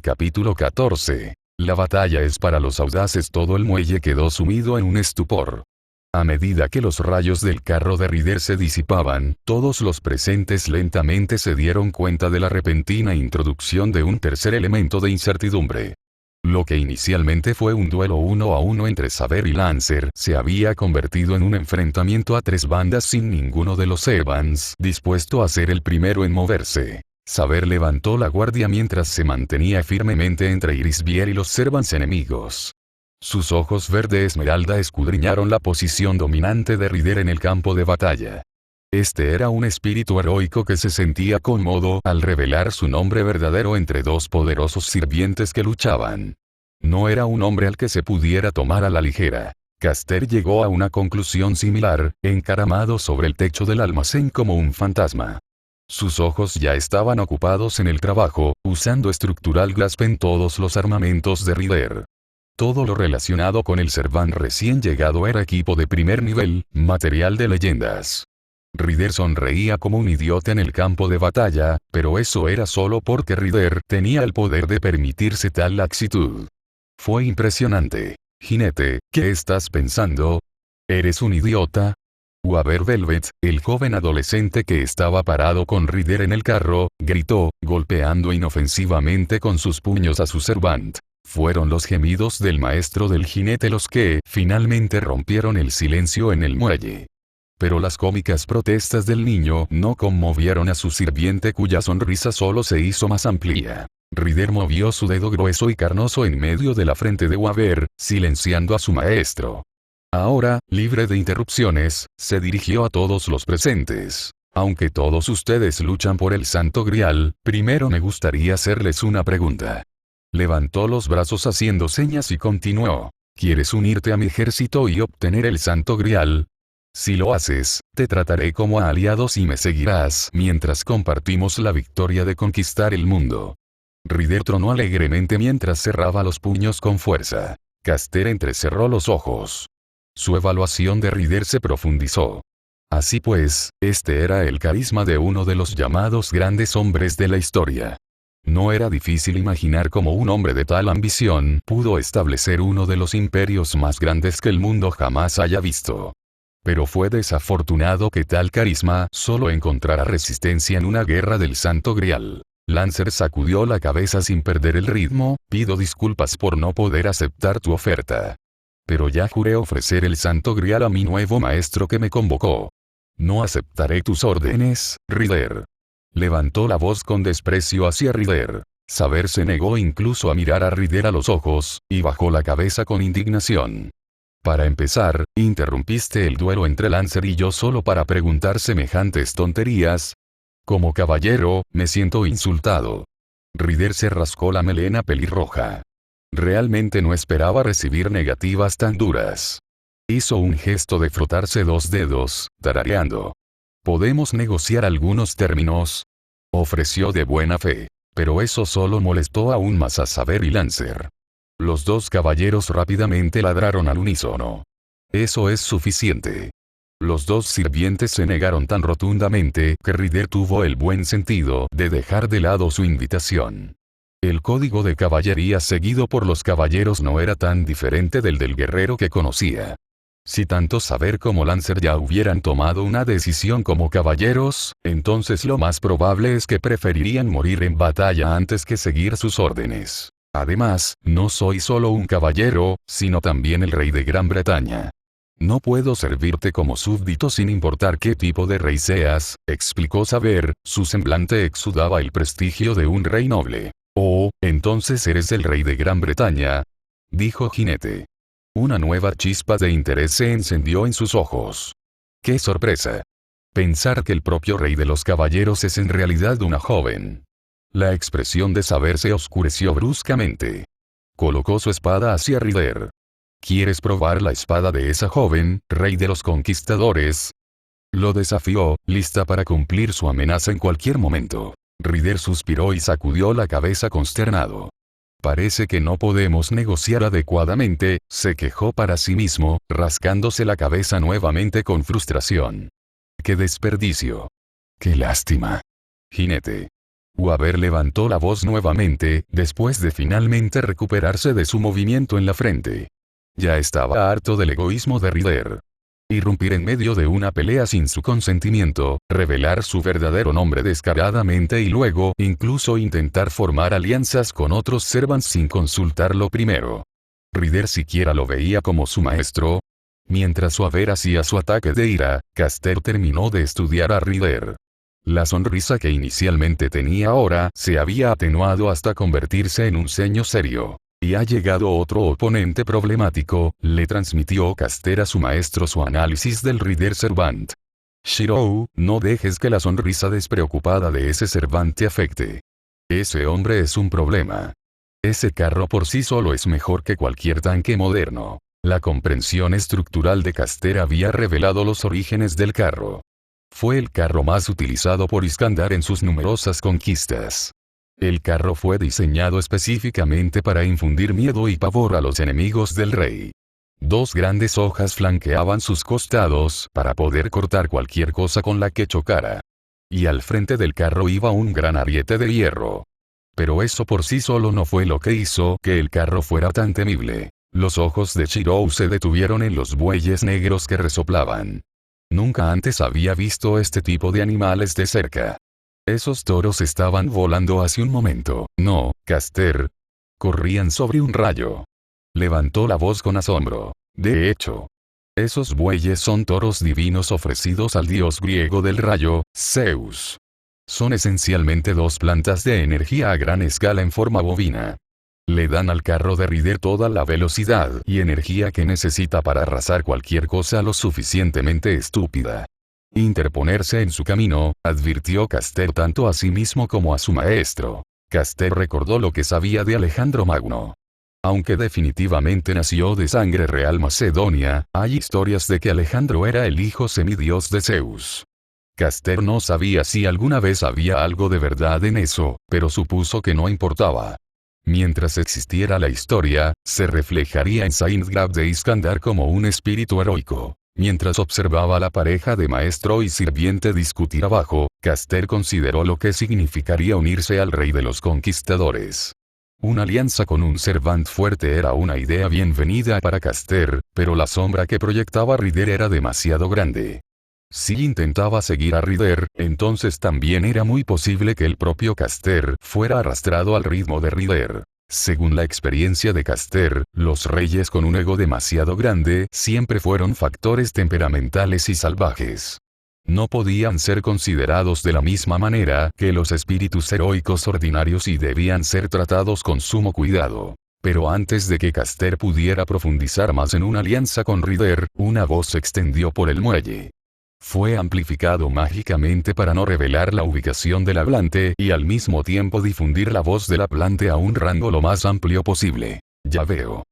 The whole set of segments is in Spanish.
Capítulo 14. La batalla es para los audaces. Todo el muelle quedó sumido en un estupor. A medida que los rayos del carro de Ryder se disipaban, todos los presentes lentamente se dieron cuenta de la repentina introducción de un tercer elemento de incertidumbre. Lo que inicialmente fue un duelo 1 a 1 entre Saber y Lancer se había convertido en un enfrentamiento a 3 bandas sin ninguno de los Evans dispuesto a ser el primero en moverse. Saber levantó la guardia mientras se mantenía firmemente entre Irisbier y los Servants enemigos. Sus ojos verde esmeralda escudriñaron la posición dominante de Ryder en el campo de batalla. Este era un espíritu heroico que se sentía cómodo al revelar su nombre verdadero entre 2 poderosos sirvientes que luchaban. No era un hombre al que se pudiera tomar a la ligera. Caster llegó a una conclusión similar, encaramado sobre el techo del almacén como un fantasma. Sus ojos ya estaban ocupados en el trabajo, usando Structural Grasp en todos los armamentos de Ryder. Todo lo relacionado con el Servant recién llegado era equipo de primer nivel, material de leyendas. Ryder sonreía como un idiota en el campo de batalla, pero eso era solo porque Ryder tenía el poder de permitirse tal laxitud. Fue impresionante. Jinete, ¿qué estás pensando? ¿Eres un idiota? Waver Velvet, el joven adolescente que estaba parado con Ryder en el carro, gritó, golpeando inofensivamente con sus puños a su Servant. Fueron los gemidos del maestro del jinete los que, finalmente rompieron el silencio en el muelle. Pero las cómicas protestas del niño no conmovieron a su sirviente cuya sonrisa solo se hizo más amplia. Ryder movió su dedo grueso y carnoso en medio de la frente de Waver, silenciando a su maestro. Ahora, libre de interrupciones, se dirigió a todos los presentes. Aunque todos ustedes luchan por el Santo Grial, primero me gustaría hacerles una pregunta. Levantó los brazos haciendo señas y continuó. ¿Quieres unirte a mi ejército y obtener el Santo Grial? Si lo haces, te trataré como a aliados y me seguirás mientras compartimos la victoria de conquistar el mundo. Ryder tronó alegremente mientras cerraba los puños con fuerza. Caster entrecerró los ojos. Su evaluación de Ryder se profundizó. Así pues, este era el carisma de uno de los llamados grandes hombres de la historia. No era difícil imaginar cómo un hombre de tal ambición pudo establecer uno de los imperios más grandes que el mundo jamás haya visto. Pero fue desafortunado que tal carisma solo encontrara resistencia en una guerra del Santo Grial. Lancer sacudió la cabeza sin perder el ritmo, pido disculpas por no poder aceptar tu oferta. Pero ya juré ofrecer el Santo Grial a mi nuevo maestro que me convocó. No aceptaré tus órdenes, Ryder. Levantó la voz con desprecio hacia Ryder. Saber se negó incluso a mirar a Ryder a los ojos, y bajó la cabeza con indignación. Para empezar, interrumpiste el duelo entre Lancer y yo solo para preguntar semejantes tonterías. Como caballero, me siento insultado. Ryder se rascó la melena pelirroja. Realmente no esperaba recibir negativas tan duras. Hizo un gesto de frotarse 2 dedos, tarareando. ¿Podemos negociar algunos términos? Ofreció de buena fe. Pero eso solo molestó aún más a Saber y Lancer. Los 2 caballeros rápidamente ladraron al unísono. Eso es suficiente. Los 2 sirvientes se negaron tan rotundamente que Ryder tuvo el buen sentido de dejar de lado su invitación. El código de caballería seguido por los caballeros no era tan diferente del guerrero que conocía. Si tanto Saber como Lancer ya hubieran tomado una decisión como caballeros, entonces lo más probable es que preferirían morir en batalla antes que seguir sus órdenes. Además, no soy solo un caballero, sino también el rey de Gran Bretaña. No puedo servirte como súbdito sin importar qué tipo de rey seas, explicó Saber, su semblante exudaba el prestigio de un rey noble. Oh, entonces eres el rey de Gran Bretaña, dijo Jinete. Una nueva chispa de interés se encendió en sus ojos. ¡Qué sorpresa! Pensar que el propio rey de los caballeros es en realidad una joven. La expresión de Saber se oscureció bruscamente. Colocó su espada hacia Ryder. ¿Quieres probar la espada de esa joven, rey de los conquistadores? Lo desafió, lista para cumplir su amenaza en cualquier momento. Ryder suspiró y sacudió la cabeza consternado. Parece que no podemos negociar adecuadamente, se quejó para sí mismo, rascándose la cabeza nuevamente con frustración. ¡Qué desperdicio! ¡Qué lástima! Jinete. Weaver levantó la voz nuevamente, después de finalmente recuperarse de su movimiento en la frente. Ya estaba harto del egoísmo de Ryder. Irrumpir en medio de una pelea sin su consentimiento, revelar su verdadero nombre descaradamente y luego, incluso intentar formar alianzas con otros servants sin consultarlo primero. Ryder siquiera lo veía como su maestro. Mientras Weaver hacía su ataque de ira, Caster terminó de estudiar a Ryder. La sonrisa que inicialmente tenía ahora se había atenuado hasta convertirse en un ceño serio. Y ha llegado otro oponente problemático, le transmitió Caster a su maestro su análisis del Ryder Servant. Shirou, no dejes que la sonrisa despreocupada de ese Servant te afecte. Ese hombre es un problema. Ese carro por sí solo es mejor que cualquier tanque moderno. La comprensión estructural de Caster había revelado los orígenes del carro. Fue el carro más utilizado por Iskandar en sus numerosas conquistas. El carro fue diseñado específicamente para infundir miedo y pavor a los enemigos del rey. Dos grandes hojas flanqueaban sus costados para poder cortar cualquier cosa con la que chocara. Y al frente del carro iba un gran ariete de hierro. Pero eso por sí solo no fue lo que hizo que el carro fuera tan temible. Los ojos de Shirou se detuvieron en los bueyes negros que resoplaban. Nunca antes había visto este tipo de animales de cerca. Esos toros estaban volando hace un momento. No, Caster. Corrían sobre un rayo. Levantó la voz con asombro. De hecho, esos bueyes son toros divinos ofrecidos al dios griego del rayo, Zeus. Son esencialmente dos plantas de energía a gran escala en forma bovina. Le dan al carro de Ryder toda la velocidad y energía que necesita para arrasar cualquier cosa lo suficientemente estúpida. Interponerse en su camino, advirtió Caster tanto a sí mismo como a su maestro. Caster recordó lo que sabía de Alejandro Magno. Aunque definitivamente nació de sangre real macedonia, hay historias de que Alejandro era el hijo semidios de Zeus. Caster no sabía si alguna vez había algo de verdad en eso, pero supuso que no importaba. Mientras existiera la historia, se reflejaría en Saint-Grab de Iskandar como un espíritu heroico. Mientras observaba a la pareja de maestro y sirviente discutir abajo, Caster consideró lo que significaría unirse al rey de los conquistadores. Una alianza con un Servant fuerte era una idea bienvenida para Caster, pero la sombra que proyectaba Ryder era demasiado grande. Si intentaba seguir a Ryder, entonces también era muy posible que el propio Caster fuera arrastrado al ritmo de Ryder. Según la experiencia de Caster, los reyes con un ego demasiado grande siempre fueron factores temperamentales y salvajes. No podían ser considerados de la misma manera que los espíritus heroicos ordinarios y debían ser tratados con sumo cuidado. Pero antes de que Caster pudiera profundizar más en una alianza con Ryder, una voz se extendió por el muelle. Fue amplificado mágicamente para no revelar la ubicación del hablante y al mismo tiempo difundir la voz del hablante a un rango lo más amplio posible. Ya veo.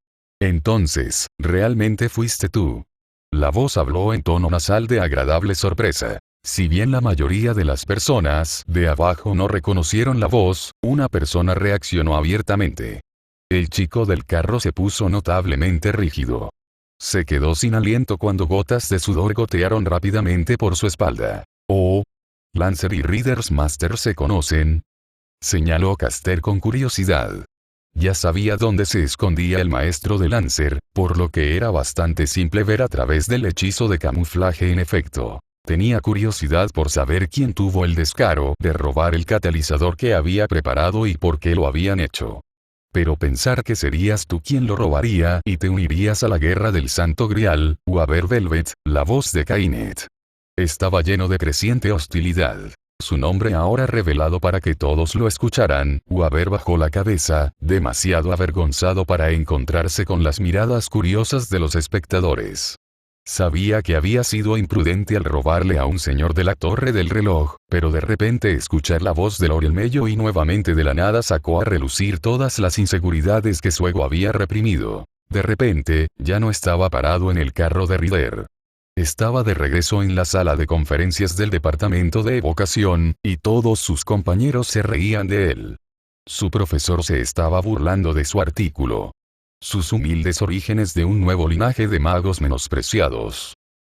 Entonces, ¿realmente fuiste tú? La voz habló en tono nasal de agradable sorpresa. Si bien la mayoría de las personas de abajo no reconocieron la voz, una persona reaccionó abiertamente. El chico del carro se puso notablemente rígido. Se quedó sin aliento cuando gotas de sudor gotearon rápidamente por su espalda. «Oh. Lancer y Ryder's Master se conocen», señaló Caster con curiosidad. Ya sabía dónde se escondía el maestro de Lancer, por lo que era bastante simple ver a través del hechizo de camuflaje en efecto. Tenía curiosidad por saber quién tuvo el descaro de robar el catalizador que había preparado y por qué lo habían hecho. Pero pensar que serías tú quien lo robaría y te unirías a la guerra del Santo Grial, Weaver Velvet, la voz de Kainet. Estaba lleno de creciente hostilidad. Su nombre ahora revelado para que todos lo escucharan, Weaver bajó la cabeza, demasiado avergonzado para encontrarse con las miradas curiosas de los espectadores. Sabía que había sido imprudente al robarle a un señor de la torre del reloj, pero de repente escuchar la voz de Lorielmello y nuevamente de la nada sacó a relucir todas las inseguridades que su ego había reprimido. De repente, ya no estaba parado en el carro de Ryder. Estaba de regreso en la sala de conferencias del departamento de evocación, y todos sus compañeros se reían de él. Su profesor se estaba burlando de su artículo. Sus humildes orígenes de un nuevo linaje de magos menospreciados.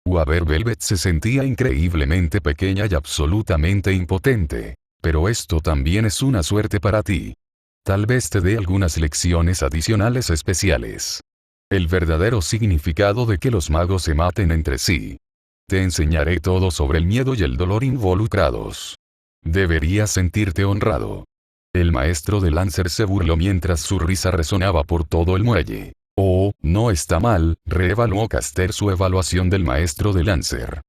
Weaver Velvet se sentía increíblemente pequeña y absolutamente impotente. Pero esto también es una suerte para ti. Tal vez te dé algunas lecciones adicionales especiales. El verdadero significado de que los magos se maten entre sí. Te enseñaré todo sobre el miedo y el dolor involucrados. Deberías sentirte honrado. El maestro de Lancer se burló mientras su risa resonaba por todo el muelle. Oh, no está mal, reevaluó Caster su evaluación del maestro de Lancer.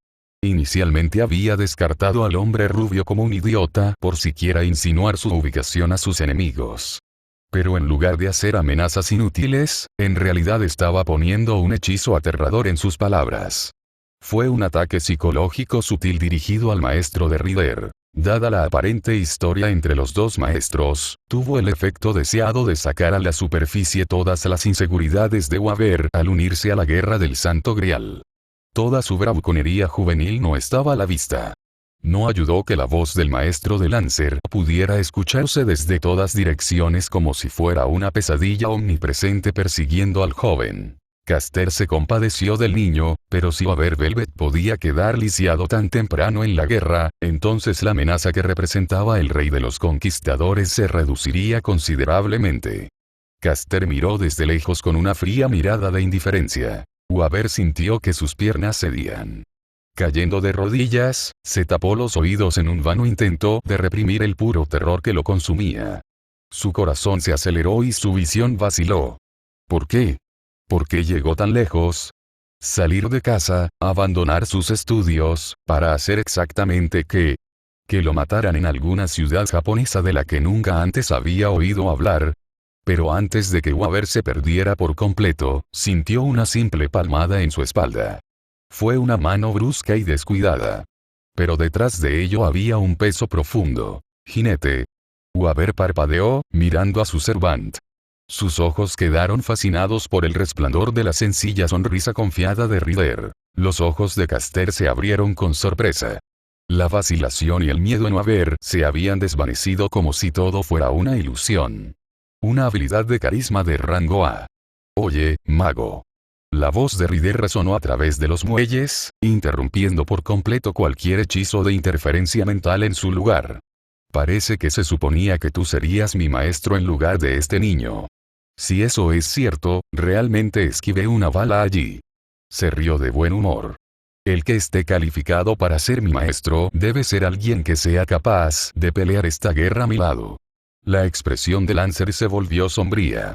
Inicialmente había descartado al hombre rubio como un idiota por siquiera insinuar su ubicación a sus enemigos. Pero en lugar de hacer amenazas inútiles, en realidad estaba poniendo un hechizo aterrador en sus palabras. Fue un ataque psicológico sutil dirigido al maestro de Rider. Dada la aparente historia entre los dos maestros, tuvo el efecto deseado de sacar a la superficie todas las inseguridades de Waver al unirse a la guerra del Santo Grial. Toda su bravuconería juvenil no estaba a la vista. No ayudó que la voz del maestro de Lancer pudiera escucharse desde todas direcciones como si fuera una pesadilla omnipresente persiguiendo al joven. Caster se compadeció del niño, pero si Waver Velvet podía quedar lisiado tan temprano en la guerra, entonces la amenaza que representaba el rey de los conquistadores se reduciría considerablemente. Caster miró desde lejos con una fría mirada de indiferencia. Waver sintió que sus piernas cedían. Cayendo de rodillas, se tapó los oídos en un vano intento de reprimir el puro terror que lo consumía. Su corazón se aceleró y su visión vaciló. ¿Por qué? ¿Por qué llegó tan lejos? Salir de casa, abandonar sus estudios, para hacer exactamente qué. Que lo mataran en alguna ciudad japonesa de la que nunca antes había oído hablar. Pero antes de que Waver se perdiera por completo, sintió una simple palmada en su espalda. Fue una mano brusca y descuidada. Pero detrás de ello había un peso profundo. Jinete. Waver parpadeó, mirando a su servant. Sus ojos quedaron fascinados por el resplandor de la sencilla sonrisa confiada de Rider. Los ojos de Caster se abrieron con sorpresa. La vacilación y el miedo en Waver se habían desvanecido como si todo fuera una ilusión. Una habilidad de carisma de rango A. Oye, mago. La voz de Rider resonó a través de los muelles, interrumpiendo por completo cualquier hechizo de interferencia mental en su lugar. Parece que se suponía que tú serías mi maestro en lugar de este niño. Si eso es cierto, realmente esquivé una bala allí. Se rió de buen humor. El que esté calificado para ser mi maestro debe ser alguien que sea capaz de pelear esta guerra a mi lado. La expresión de Lancer se volvió sombría.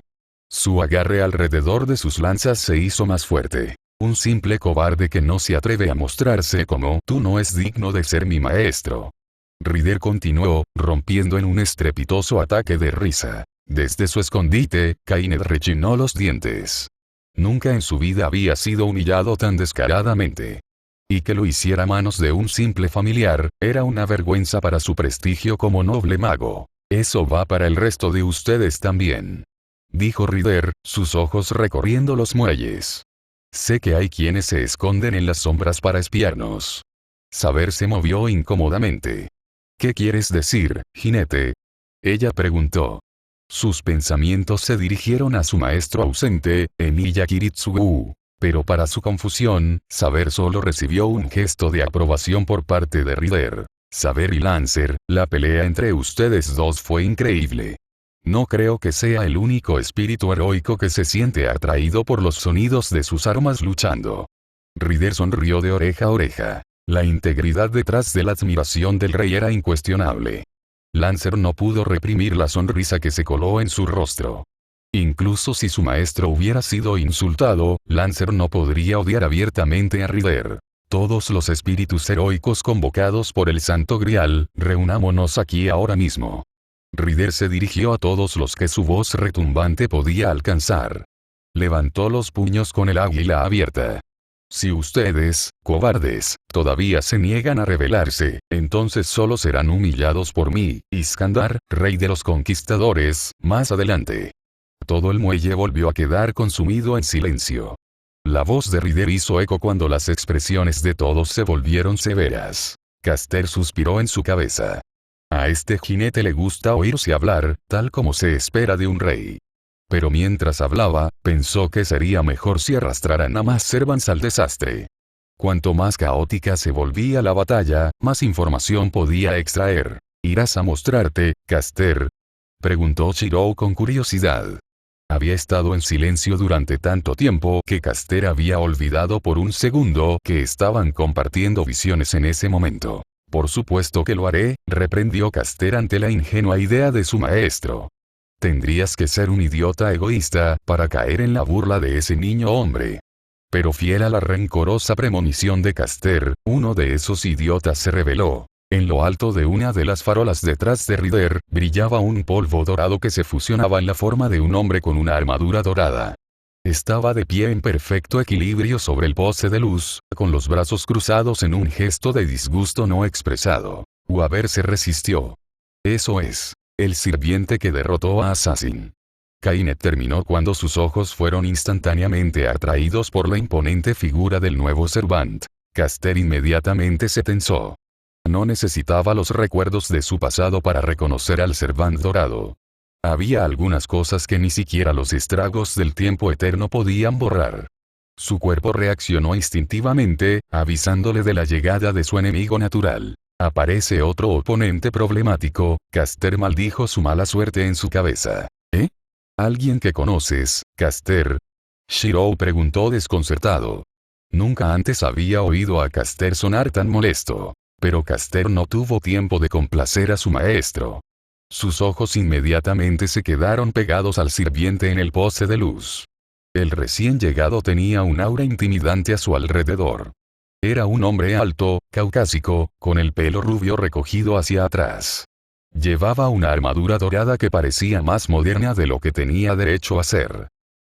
Su agarre alrededor de sus lanzas se hizo más fuerte. Un simple cobarde que no se atreve a mostrarse como tú no es digno de ser mi maestro. Rider continuó, rompiendo en un estrepitoso ataque de risa. Desde su escondite, Kainet rechinó los dientes. Nunca en su vida había sido humillado tan descaradamente. Y que lo hiciera a manos de un simple familiar, era una vergüenza para su prestigio como noble mago. Eso va para el resto de ustedes también. Dijo Rider, sus ojos recorriendo los muelles. Sé que hay quienes se esconden en las sombras para espiarnos. Saber se movió incómodamente. ¿Qué quieres decir, jinete? Ella preguntó. Sus pensamientos se dirigieron a su maestro ausente, Emiya Kiritsugu. Pero para su confusión, Saber solo recibió un gesto de aprobación por parte de Rider. Saber y Lancer, la pelea entre ustedes dos fue increíble. No creo que sea el único espíritu heroico que se siente atraído por los sonidos de sus armas luchando. Rider sonrió de oreja a oreja. La integridad detrás de la admiración del rey era incuestionable. Lancer no pudo reprimir la sonrisa que se coló en su rostro. Incluso si su maestro hubiera sido insultado, Lancer no podría odiar abiertamente a Rider. Todos los espíritus heroicos convocados por el Santo Grial, reunámonos aquí ahora mismo. Rider se dirigió a todos los que su voz retumbante podía alcanzar. Levantó los puños con el águila abierta. Si ustedes, cobardes, todavía se niegan a rebelarse, entonces solo serán humillados por mí, Iskandar, rey de los conquistadores, más adelante. Todo el muelle volvió a quedar consumido en silencio. La voz de Rider hizo eco cuando las expresiones de todos se volvieron severas. Caster suspiró en su cabeza. A este jinete le gusta oírse hablar, tal como se espera de un rey. Pero mientras hablaba, pensó que sería mejor si arrastraran a más servants al desastre. Cuanto más caótica se volvía la batalla, más información podía extraer. ¿Irás a mostrarte, Caster?, preguntó Shirou con curiosidad. Había estado en silencio durante tanto tiempo que Caster había olvidado por un segundo que estaban compartiendo visiones en ese momento. Por supuesto que lo haré, reprendió Caster ante la ingenua idea de su maestro. Tendrías que ser un idiota egoísta para caer en la burla de ese niño hombre. Pero fiel a la rencorosa premonición de Caster, uno de esos idiotas se reveló. En lo alto de una de las farolas detrás de Rider, brillaba un polvo dorado que se fusionaba en la forma de un hombre con una armadura dorada. Estaba de pie en perfecto equilibrio sobre el poste de luz, con los brazos cruzados en un gesto de disgusto no expresado. Waver se resistió. Eso es. El sirviente que derrotó a Assassin. Kainet terminó cuando sus ojos fueron instantáneamente atraídos por la imponente figura del nuevo Servant. Caster inmediatamente se tensó. No necesitaba los recuerdos de su pasado para reconocer al Servant dorado. Había algunas cosas que ni siquiera los estragos del tiempo eterno podían borrar. Su cuerpo reaccionó instintivamente, avisándole de la llegada de su enemigo natural. Aparece otro oponente problemático. Caster maldijo su mala suerte en su cabeza. ¿Eh? ¿Alguien que conoces, Caster?, Shirou preguntó desconcertado. Nunca antes había oído a Caster sonar tan molesto. Pero Caster no tuvo tiempo de complacer a su maestro. Sus ojos inmediatamente se quedaron pegados al sirviente en el poste de luz. El recién llegado tenía un aura intimidante a su alrededor. Era un hombre alto, caucásico, con el pelo rubio recogido hacia atrás. Llevaba una armadura dorada que parecía más moderna de lo que tenía derecho a ser.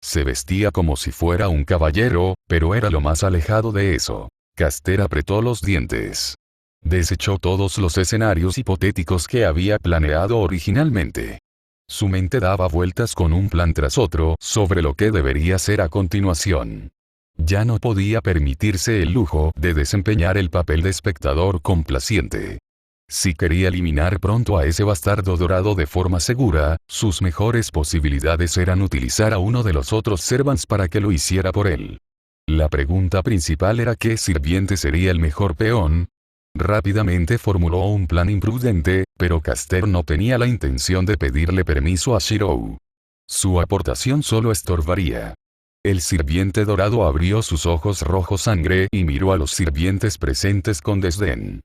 Se vestía como si fuera un caballero, pero era lo más alejado de eso. Caster apretó los dientes. Desechó todos los escenarios hipotéticos que había planeado originalmente. Su mente daba vueltas con un plan tras otro sobre lo que debería ser a continuación. Ya no podía permitirse el lujo de desempeñar el papel de espectador complaciente. Si quería eliminar pronto a ese bastardo dorado de forma segura, sus mejores posibilidades eran utilizar a uno de los otros Servants para que lo hiciera por él. La pregunta principal era qué sirviente sería el mejor peón. Rápidamente formuló un plan imprudente, pero Caster no tenía la intención de pedirle permiso a Shirou. Su aportación solo estorbaría. El sirviente dorado abrió sus ojos rojo sangre y miró a los sirvientes presentes con desdén.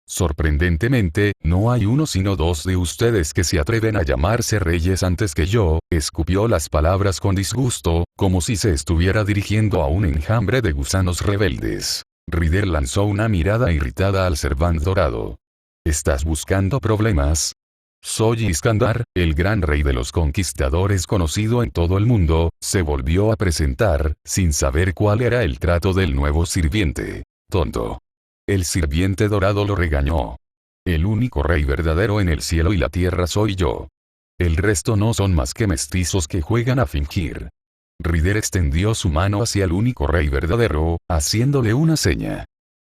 Sorprendentemente, no hay uno sino dos de ustedes que se atreven a llamarse reyes antes que yo, escupió las palabras con disgusto, como si se estuviera dirigiendo a un enjambre de gusanos rebeldes. Rider lanzó una mirada irritada al Servant dorado. ¿Estás buscando problemas? Soy Iskandar, el gran rey de los conquistadores conocido en todo el mundo, se volvió a presentar, sin saber cuál era el trato del nuevo sirviente. Tonto. El sirviente dorado lo regañó. El único rey verdadero en el cielo y la tierra soy yo. El resto no son más que mestizos que juegan a fingir. Rider extendió su mano hacia el único rey verdadero, haciéndole una seña.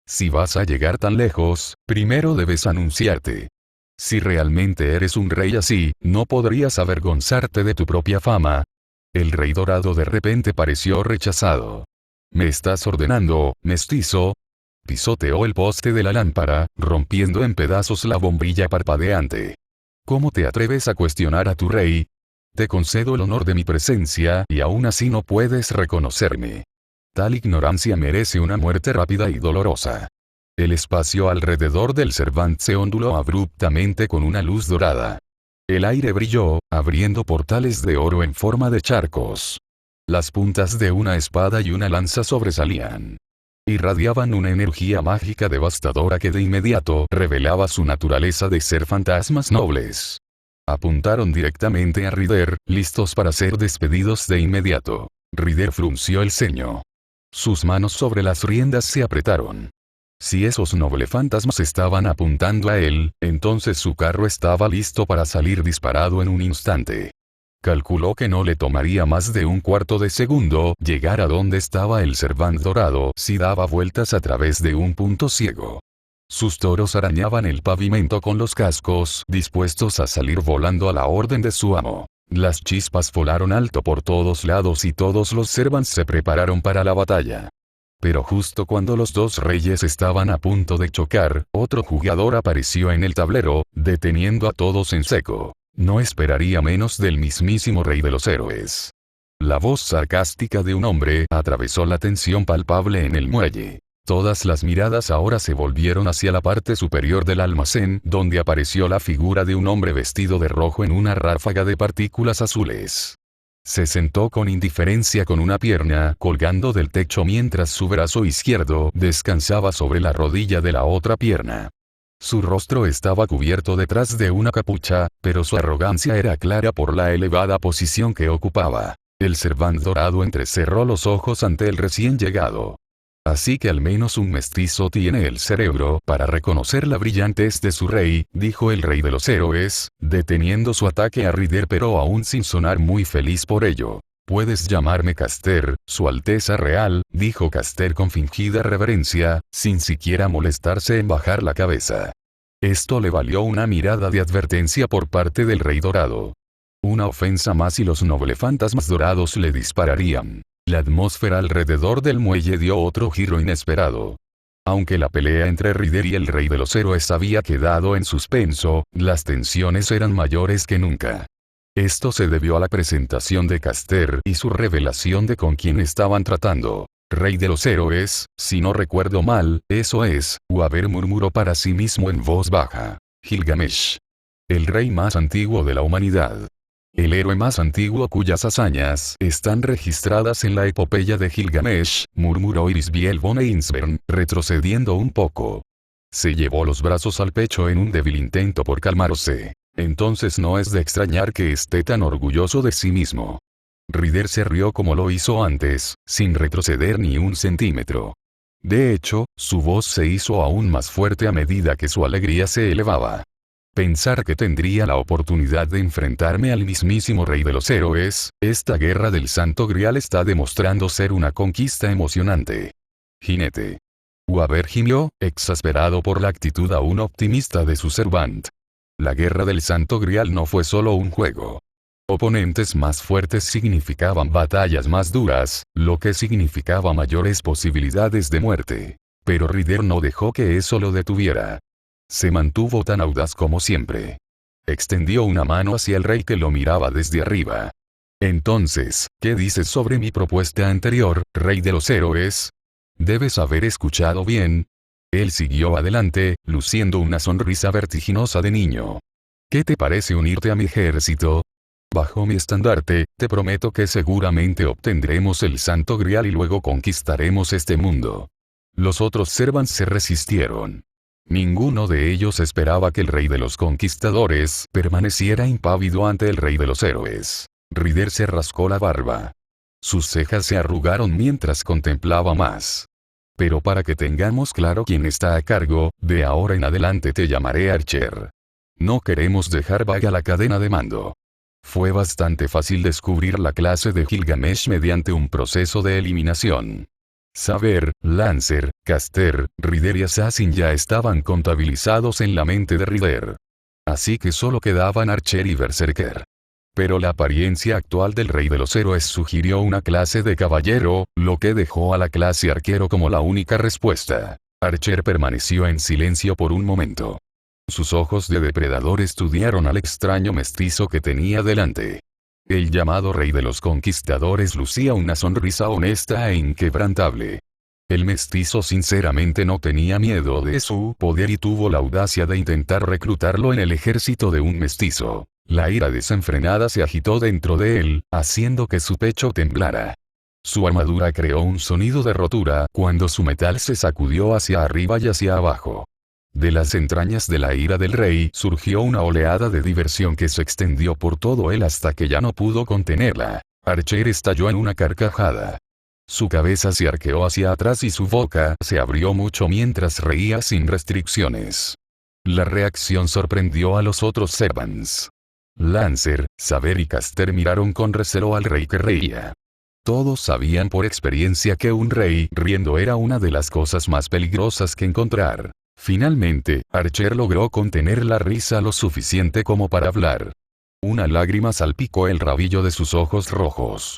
Si vas a llegar tan lejos, primero debes anunciarte. Si realmente eres un rey así, no podrías avergonzarte de tu propia fama. El rey dorado de repente pareció rechazado. ¿Me estás ordenando, mestizo? Pisoteó el poste de la lámpara, rompiendo en pedazos la bombilla parpadeante. ¿Cómo te atreves a cuestionar a tu rey? Te concedo el honor de mi presencia y aún así no puedes reconocerme. Tal ignorancia merece una muerte rápida y dolorosa. El espacio alrededor del Servant se onduló abruptamente con una luz dorada. El aire brilló, abriendo portales de oro en forma de charcos. Las puntas de una espada y una lanza sobresalían. Irradiaban una energía mágica devastadora que de inmediato revelaba su naturaleza de ser fantasmas nobles. Apuntaron directamente a Rider, listos para ser despedidos de inmediato. Rider frunció el ceño. Sus manos sobre las riendas se apretaron. Si esos nobles fantasmas estaban apuntando a él, entonces su carro estaba listo para salir disparado en un instante. Calculó que no le tomaría más de un cuarto de segundo llegar a donde estaba el Servant dorado si daba vueltas a través de un punto ciego. Sus toros arañaban el pavimento con los cascos, dispuestos a salir volando a la orden de su amo. Las chispas volaron alto por todos lados y todos los Servants se prepararon para la batalla. Pero justo cuando los dos reyes estaban a punto de chocar, otro jugador apareció en el tablero, deteniendo a todos en seco. No esperaría menos del mismísimo rey de los héroes. La voz sarcástica de un hombre atravesó la tensión palpable en el muelle. Todas las miradas ahora se volvieron hacia la parte superior del almacén, donde apareció la figura de un hombre vestido de rojo en una ráfaga de partículas azules. Se sentó con indiferencia con una pierna colgando del techo mientras su brazo izquierdo descansaba sobre la rodilla de la otra pierna. Su rostro estaba cubierto detrás de una capucha, pero su arrogancia era clara por la elevada posición que ocupaba. El Servant dorado entrecerró los ojos ante el recién llegado. Así que al menos un mestizo tiene el cerebro para reconocer la brillantez de su rey, dijo el rey de los héroes, deteniendo su ataque a Ryder pero aún sin sonar muy feliz por ello. Puedes llamarme Caster, Su Alteza Real, dijo Caster con fingida reverencia, sin siquiera molestarse en bajar la cabeza. Esto le valió una mirada de advertencia por parte del rey dorado. Una ofensa más y los noblefantasmas dorados le dispararían. La atmósfera alrededor del muelle dio otro giro inesperado. Aunque la pelea entre Ryder y el rey de los héroes había quedado en suspenso, las tensiones eran mayores que nunca. Esto se debió a la presentación de Caster y su revelación de con quién estaban tratando. Rey de los héroes, si no recuerdo mal, eso es, Uaber murmuró para sí mismo en voz baja. Gilgamesh. El rey más antiguo de la humanidad. El héroe más antiguo cuyas hazañas están registradas en la epopeya de Gilgamesh, murmuró Irisbiel von Einsbern, retrocediendo un poco. Se llevó los brazos al pecho en un débil intento por calmarse. Entonces no es de extrañar que esté tan orgulloso de sí mismo. Ryder se rió como lo hizo antes, sin retroceder ni un centímetro. De hecho, su voz se hizo aún más fuerte a medida que su alegría se elevaba. Pensar que tendría la oportunidad de enfrentarme al mismísimo rey de los héroes, esta guerra del Santo Grial está demostrando ser una conquista emocionante. Jinete. Uaber gimió, exasperado por la actitud aún optimista de su Servant. La guerra del Santo Grial no fue solo un juego. Oponentes más fuertes significaban batallas más duras, lo que significaba mayores posibilidades de muerte. Pero Ryder no dejó que eso lo detuviera. Se mantuvo tan audaz como siempre. Extendió una mano hacia el rey que lo miraba desde arriba. Entonces, ¿qué dices sobre mi propuesta anterior, rey de los héroes? Debes haber escuchado bien. Él siguió adelante, luciendo una sonrisa vertiginosa de niño. ¿Qué te parece unirte a mi ejército? Bajo mi estandarte, te prometo que seguramente obtendremos el Santo Grial y luego conquistaremos este mundo. Los otros Servants se resistieron. Ninguno de ellos esperaba que el rey de los conquistadores permaneciera impávido ante el rey de los héroes. Ryder se rascó la barba. Sus cejas se arrugaron mientras contemplaba más. Pero para que tengamos claro quién está a cargo, de ahora en adelante te llamaré Archer. No queremos dejar vaga la cadena de mando. Fue bastante fácil descubrir la clase de Gilgamesh mediante un proceso de eliminación. Saber, Lancer, Caster, Ryder y Assassin ya estaban contabilizados en la mente de Ryder. Así que solo quedaban Archer y Berserker. Pero la apariencia actual del rey de los héroes sugirió una clase de caballero, lo que dejó a la clase arquero como la única respuesta. Archer permaneció en silencio por un momento. Sus ojos de depredador estudiaron al extraño mestizo que tenía delante. El llamado rey de los conquistadores lucía una sonrisa honesta e inquebrantable. El mestizo sinceramente no tenía miedo de su poder y tuvo la audacia de intentar reclutarlo en el ejército de un mestizo. La ira desenfrenada se agitó dentro de él, haciendo que su pecho temblara. Su armadura creó un sonido de rotura cuando su metal se sacudió hacia arriba y hacia abajo. De las entrañas de la ira del rey surgió una oleada de diversión que se extendió por todo él hasta que ya no pudo contenerla. Archer estalló en una carcajada. Su cabeza se arqueó hacia atrás y su boca se abrió mucho mientras reía sin restricciones. La reacción sorprendió a los otros Servants. Lancer, Saber y Caster miraron con recelo al rey que reía. Todos sabían por experiencia que un rey riendo era una de las cosas más peligrosas que encontrar. Finalmente, Archer logró contener la risa lo suficiente como para hablar. Una lágrima salpicó el rabillo de sus ojos rojos.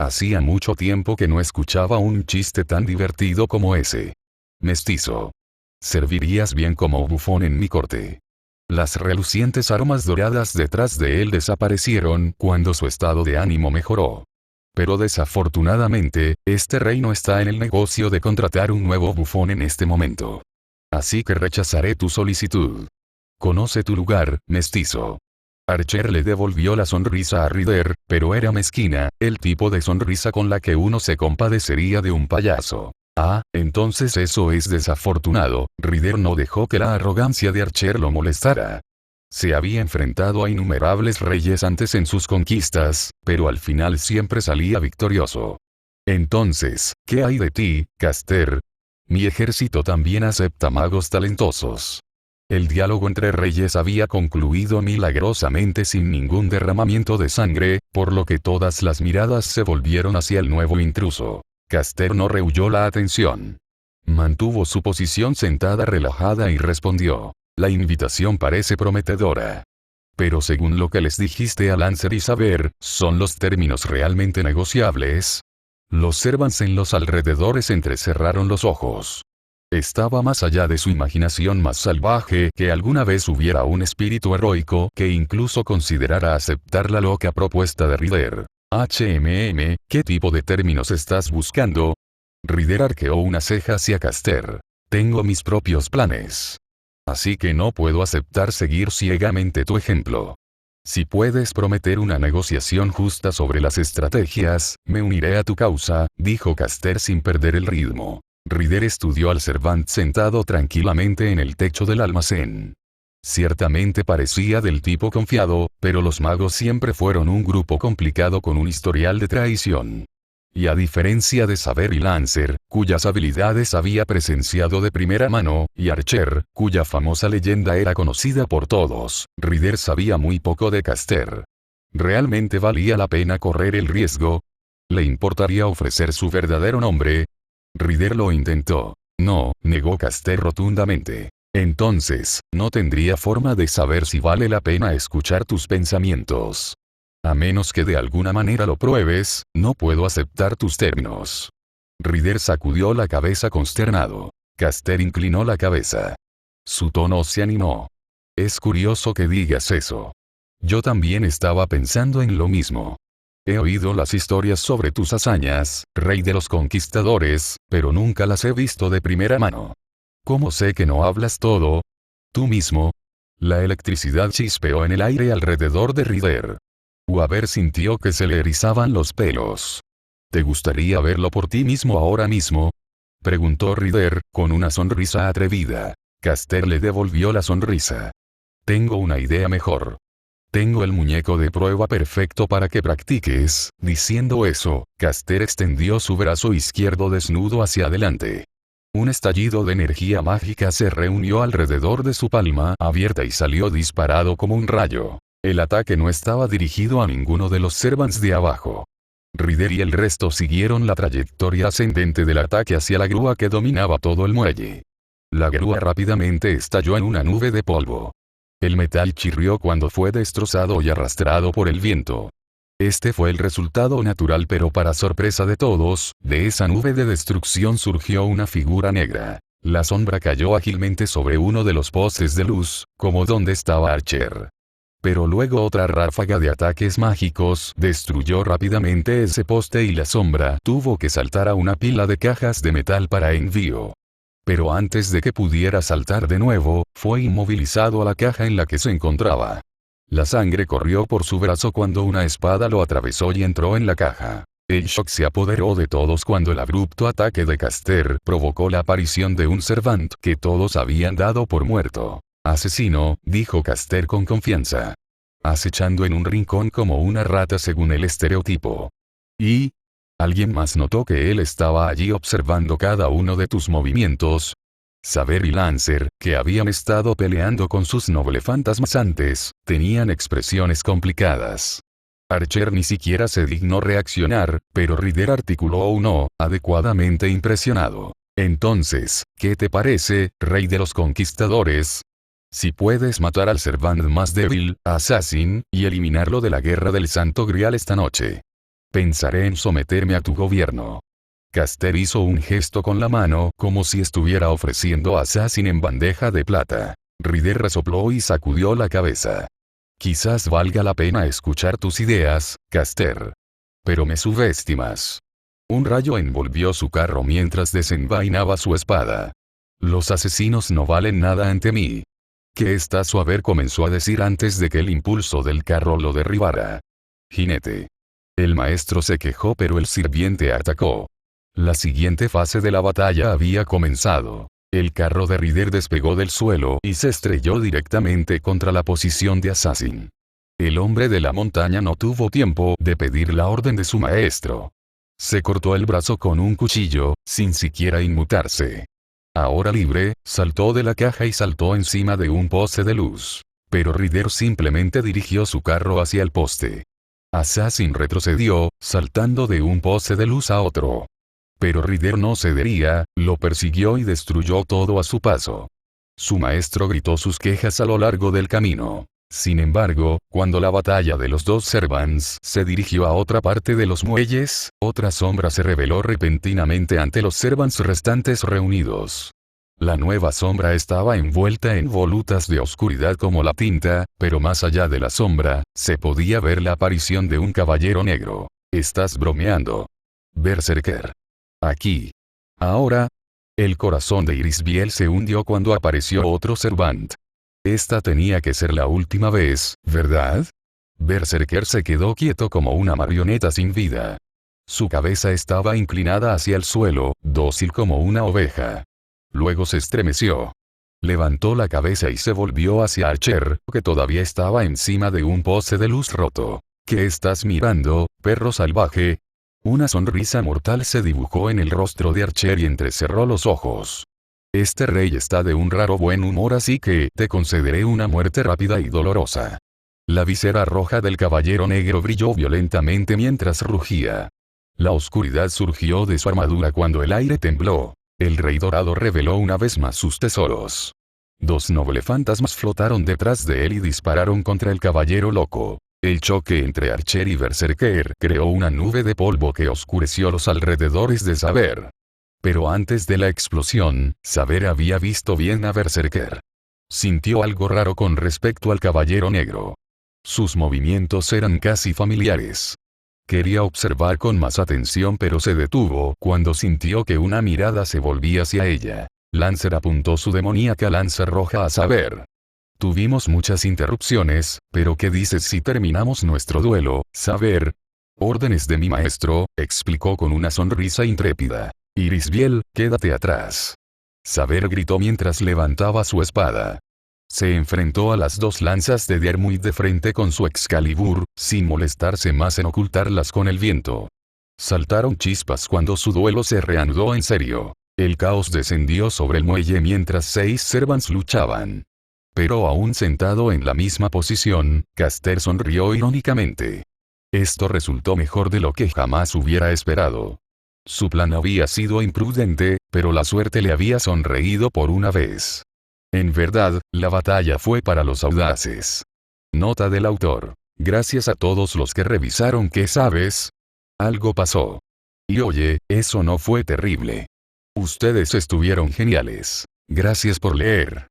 Hacía mucho tiempo que no escuchaba un chiste tan divertido como ese. Mestizo. Servirías bien como bufón en mi corte. Las relucientes aromas doradas detrás de él desaparecieron cuando su estado de ánimo mejoró. Pero desafortunadamente, este rey no está en el negocio de contratar un nuevo bufón en este momento. Así que rechazaré tu solicitud. Conoce tu lugar, mestizo. Archer le devolvió la sonrisa a Ryder, pero era mezquina, el tipo de sonrisa con la que uno se compadecería de un payaso. Ah, entonces eso es desafortunado. Ryder no dejó que la arrogancia de Archer lo molestara. Se había enfrentado a innumerables reyes antes en sus conquistas, pero al final siempre salía victorioso. Entonces, ¿qué hay de ti, Caster? Mi ejército también acepta magos talentosos. El diálogo entre reyes había concluido milagrosamente sin ningún derramamiento de sangre, por lo que todas las miradas se volvieron hacia el nuevo intruso. Caster no rehuyó la atención. Mantuvo su posición sentada relajada y respondió. La invitación parece prometedora. Pero según lo que les dijiste a Lancer y Saber, ¿son los términos realmente negociables? Los servants en los alrededores entrecerraron los ojos. Estaba más allá de su imaginación más salvaje que alguna vez hubiera un espíritu heroico que incluso considerara aceptar la loca propuesta de Ryder. ¿Qué tipo de términos estás buscando? Ryder arqueó una ceja hacia Caster. Tengo mis propios planes. Así que no puedo aceptar seguir ciegamente tu ejemplo. Si puedes prometer una negociación justa sobre las estrategias, me uniré a tu causa, dijo Caster sin perder el ritmo. Ryder estudió al Servant sentado tranquilamente en el techo del almacén. Ciertamente parecía del tipo confiado, pero los magos siempre fueron un grupo complicado con un historial de traición. Y a diferencia de Saber y Lancer, cuyas habilidades había presenciado de primera mano, y Archer, cuya famosa leyenda era conocida por todos, Ryder sabía muy poco de Caster. ¿Realmente valía la pena correr el riesgo? ¿Le importaría ofrecer su verdadero nombre? Ryder lo intentó. No, negó Caster rotundamente. Entonces, no tendría forma de saber si vale la pena escuchar tus pensamientos. A menos que de alguna manera lo pruebes, no puedo aceptar tus términos. Ryder sacudió la cabeza consternado. Caster inclinó la cabeza. Su tono se animó. Es curioso que digas eso. Yo también estaba pensando en lo mismo. He oído las historias sobre tus hazañas, rey de los conquistadores, pero nunca las he visto de primera mano. ¿Cómo sé que no hablas todo? ¿Tú mismo? La electricidad chispeó en el aire alrededor de Ryder. Weaver sintió que se le erizaban los pelos. ¿Te gustaría verlo por ti mismo ahora mismo? Preguntó Ryder, con una sonrisa atrevida. Caster le devolvió la sonrisa. Tengo una idea mejor. Tengo el muñeco de prueba perfecto para que practiques. Diciendo eso, Caster extendió su brazo izquierdo desnudo hacia adelante. Un estallido de energía mágica se reunió alrededor de su palma abierta y salió disparado como un rayo. El ataque no estaba dirigido a ninguno de los servants de abajo. Ryder y el resto siguieron la trayectoria ascendente del ataque hacia la grúa que dominaba todo el muelle. La grúa rápidamente estalló en una nube de polvo. El metal chirrió cuando fue destrozado y arrastrado por el viento. Este fue el resultado natural, pero para sorpresa de todos, de esa nube de destrucción surgió una figura negra. La sombra cayó ágilmente sobre uno de los postes de luz, como donde estaba Archer. Pero luego otra ráfaga de ataques mágicos destruyó rápidamente ese poste y la sombra tuvo que saltar a una pila de cajas de metal para envío. Pero antes de que pudiera saltar de nuevo, fue inmovilizado a la caja en la que se encontraba. La sangre corrió por su brazo cuando una espada lo atravesó y entró en la caja. El shock se apoderó de todos cuando el abrupto ataque de Caster provocó la aparición de un servant que todos habían dado por muerto. Asesino, dijo Caster con confianza. Acechando en un rincón como una rata según el estereotipo. ¿Y? ¿Alguien más notó que él estaba allí observando cada uno de tus movimientos? Saber y Lancer, que habían estado peleando con sus noblefantasmas antes, tenían expresiones complicadas. Archer ni siquiera se dignó reaccionar, pero Ryder articuló un no, adecuadamente impresionado. Entonces, ¿qué te parece, rey de los conquistadores? Si puedes matar al servant más débil, Assassin, y eliminarlo de la guerra del Santo Grial esta noche. Pensaré en someterme a tu gobierno. Caster hizo un gesto con la mano como si estuviera ofreciendo a Assassin en bandeja de plata. Ryder resopló y sacudió la cabeza. Quizás valga la pena escuchar tus ideas, Caster. Pero me subestimas. Un rayo envolvió su carro mientras desenvainaba su espada. Los asesinos no valen nada ante mí. ¿Qué estás a ver? Comenzó a decir antes de que el impulso del carro lo derribara. Jinete. El maestro se quejó pero el sirviente atacó. La siguiente fase de la batalla había comenzado. El carro de Ryder despegó del suelo y se estrelló directamente contra la posición de Assassin. El hombre de la montaña no tuvo tiempo de pedir la orden de su maestro. Se cortó el brazo con un cuchillo, sin siquiera inmutarse. Ahora libre, saltó de la caja y saltó encima de un poste de luz. Pero Ryder simplemente dirigió su carro hacia el poste. Assassin retrocedió, saltando de un poste de luz a otro. Pero Ryder no cedería, lo persiguió y destruyó todo a su paso. Su maestro gritó sus quejas a lo largo del camino. Sin embargo, cuando la batalla de los dos servants se dirigió a otra parte de los muelles, otra sombra se reveló repentinamente ante los servants restantes reunidos. La nueva sombra estaba envuelta en volutas de oscuridad como la tinta, pero más allá de la sombra, se podía ver la aparición de un caballero negro. ¿Estás bromeando? Berserker. Aquí. Ahora. El corazón de Irisbiel se hundió cuando apareció otro servant. Esta tenía que ser la última vez, ¿verdad? Berserker se quedó quieto como una marioneta sin vida. Su cabeza estaba inclinada hacia el suelo, dócil como una oveja. Luego se estremeció. Levantó la cabeza y se volvió hacia Archer, que todavía estaba encima de un poste de luz roto. ¿Qué estás mirando, perro salvaje? Una sonrisa mortal se dibujó en el rostro de Archer y entrecerró los ojos. Este rey está de un raro buen humor, así que te concederé una muerte rápida y dolorosa. La visera roja del caballero negro brilló violentamente mientras rugía. La oscuridad surgió de su armadura cuando el aire tembló. El rey dorado reveló una vez más sus tesoros. Dos nobles fantasmas flotaron detrás de él y dispararon contra el caballero loco. El choque entre Archer y Berserker creó una nube de polvo que oscureció los alrededores de Saber. Pero antes de la explosión, Saber había visto bien a Berserker. Sintió algo raro con respecto al caballero negro. Sus movimientos eran casi familiares. Quería observar con más atención pero se detuvo cuando sintió que una mirada se volvía hacia ella. Lancer apuntó su demoníaca lanza roja a Saber. Tuvimos muchas interrupciones, pero ¿qué dices si terminamos nuestro duelo, Saber? Órdenes de mi maestro, explicó con una sonrisa intrépida. Irisbiel, quédate atrás. Saber gritó mientras levantaba su espada. Se enfrentó a las dos lanzas de Diarmuid de frente con su Excalibur, sin molestarse más en ocultarlas con el viento. Saltaron chispas cuando su duelo se reanudó en serio. El caos descendió sobre el muelle mientras 6 servants luchaban. Pero aún sentado en la misma posición, Caster sonrió irónicamente. Esto resultó mejor de lo que jamás hubiera esperado. Su plan había sido imprudente, pero la suerte le había sonreído por una vez. En verdad, la batalla fue para los audaces. Nota del autor. Gracias a todos los que revisaron. ¿Qué sabes? Algo pasó. Y oye, eso no fue terrible. Ustedes estuvieron geniales. Gracias por leer.